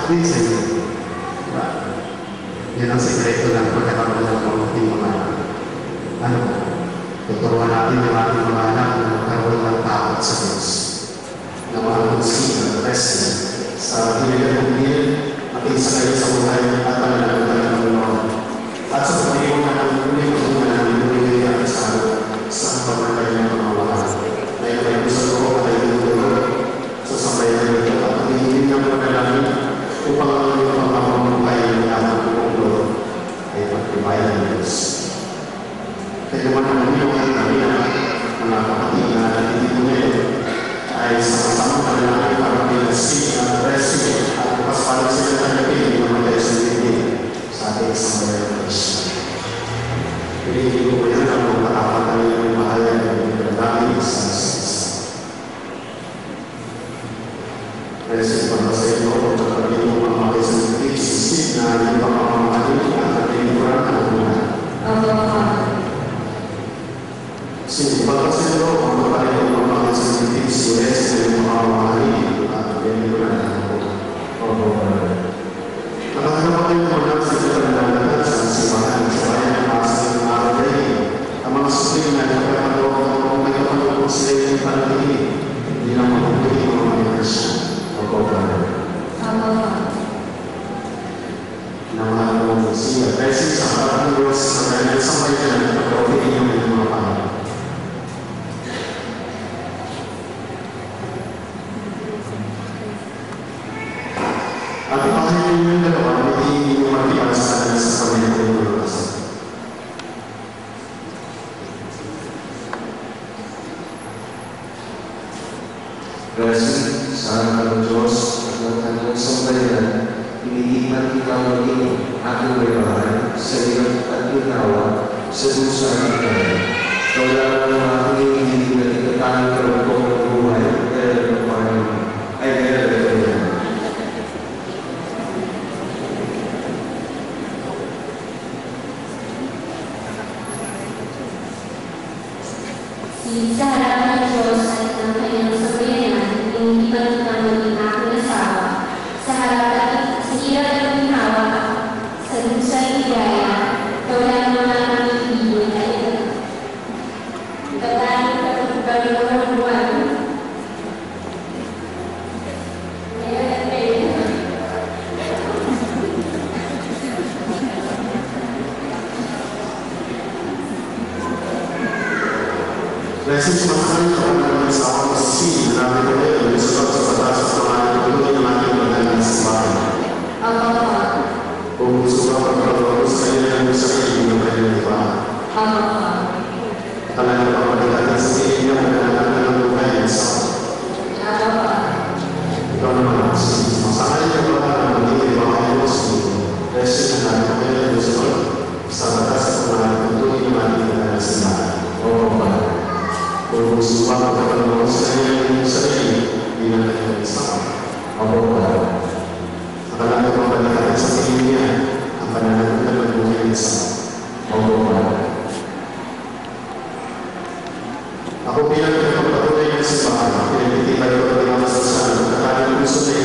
din sa inyo. Diba? Yan ang sekreto ng pagkakaroon ng mabuting mga tuturuan natin yung ating mga anak na magkaroon ng takot sa Diyos. Na makakonsig ng rest sa pinagagawin at isa kayo sa buhay at pananagutan ng Lord. At sa pagkakita ng pagkakita ng pagkakita sa pagkakita ng pagkakita na ito sa loob at ito sa sambayan ng ito at hindi ng pagkakita upang ang iyong pagmamamuhay ng ating Lord ay pagkibayan ng Diyos. Kaya naman ang iyong kami mga kapatid na nandito ngayon ay sama-sama panalangin para pinasig ang resi at bukas palang sila tanggapin ng mga sa hindi sa ating sambayan ng Diyos. Pinigil ko yan ang mga katapat na iyong mahalan ng pinagdami sa Diyos. Resi para sa iyo at pagkakit mo mga mga sa hindi sisip na hindi pa mamamahalin at natiniguran ang buhay. Sini pagkasin lo ang mapalit ng mga sensitive siya sa mga mamahali at piniguran ang buhay. Nakakalaman kayo naman sa pagkakalaman sa simbahan sa bayan ng masang ng araw ang mga sulit na nagkakaroon ng may kapatid sila yung panalangin hindi na mabuhay ng mga Kristo. Namahal mo siya. Kasi sa harap ng Diyos sa kanyang sambayan at pagkakawin niyo ng mga pangalan. At ipahal niyo yung dalawa, hindi niyo magpipan sa kanyang sa sambayan ng Diyos. Kasi sa harap ng Diyos at ng kanyang sambayan, inihiman kita maging aking baybahan sa iyong at ginawa sa dusa ng kanya. Wala ng aking hindi na itatangin karugtong ng buhay kaya ng Panginoon ay kaya ng kanya. Sa harap ng Diyos at ng kanyang sambayanan, inihiman kita maging aking asawa sa harap sa hirap ng ginawa sa dusa ng higaya, wala ng aking ibigin ay itatangin karugtong ng buhay. Kasi sumasalit ako ng sa ako sa sin na namin ko ngayon sa pagsasatas sa pangalan ng tuloy ng ating magandang simbahan. Kung gusto ka pagkakaroon sa kanya ng sa iyo ng kanyang iba. Talagang pagpagdatan sa iyo niya magandang ng buhay ng isa. Ikaw naman, sumasalit ka ba na magiging mga Diyos mo? Kasi na natin ko ngayon sa batas sa pangalan ng tuloy ng ating magandang simbahan. Kung gusto ka magkakaroon sa iyo hindi na kanyang isa. Akala ko pagkakaroon sa pamilya ang pananagutan ng buhay ng isa. Ako bilang pagpapatuloy ng simbahan, pinagtitibay ko ang mga masasalan at kakaroon gusto na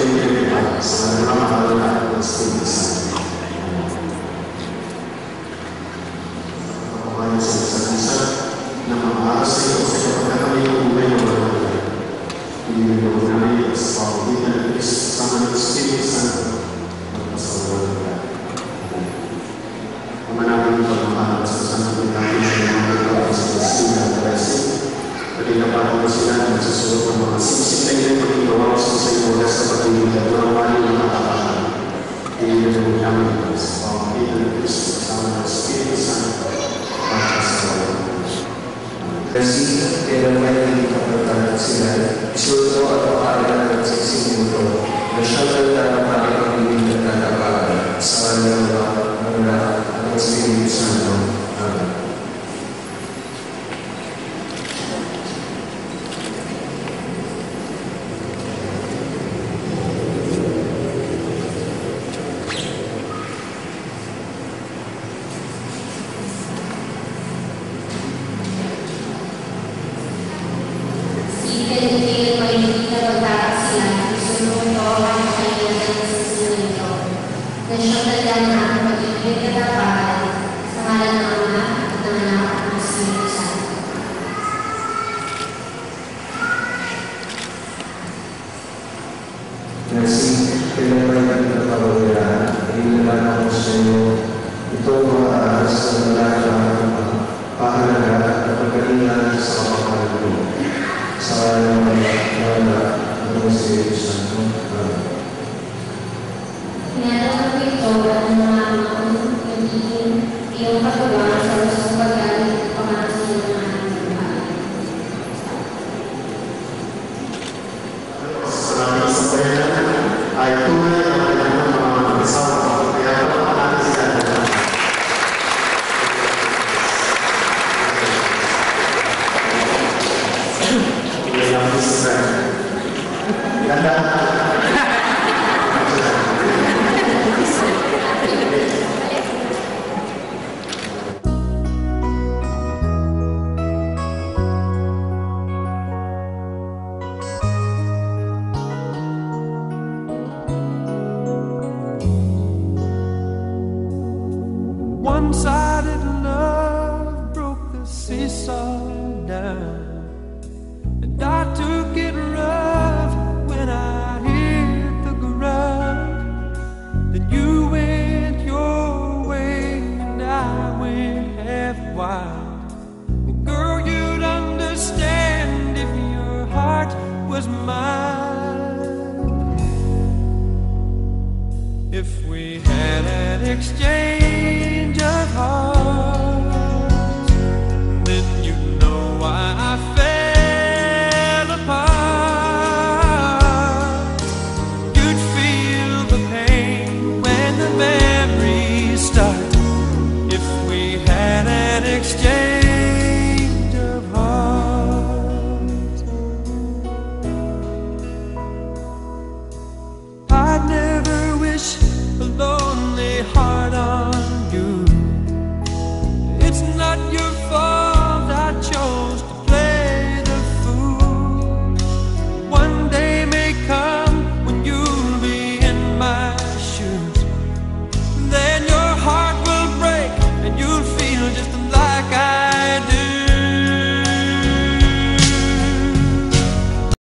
Kasi kailan tayo nagkakabayaran, inilaman ako sa iyo. Ito ang mga aras na nalalaman ang pahalaga at pagkalingan sa kapakanan mo. Sa mga ng Espiritu Santo. Pinatawag ko ito at mga magiging iyong katuwang sa lusong pagkalit at pangasinan ng ating buhay. Salamat sa bayanan ay tunay ang kanyang mga mag-asawa. Kaya pa natin sila na William Israel. Ganda. One-sided love broke the seesaw down, and I took it rough when I hit the ground. Then you went your way and I went half wild. And girl, you'd understand if your heart was mine. If we had an exchange,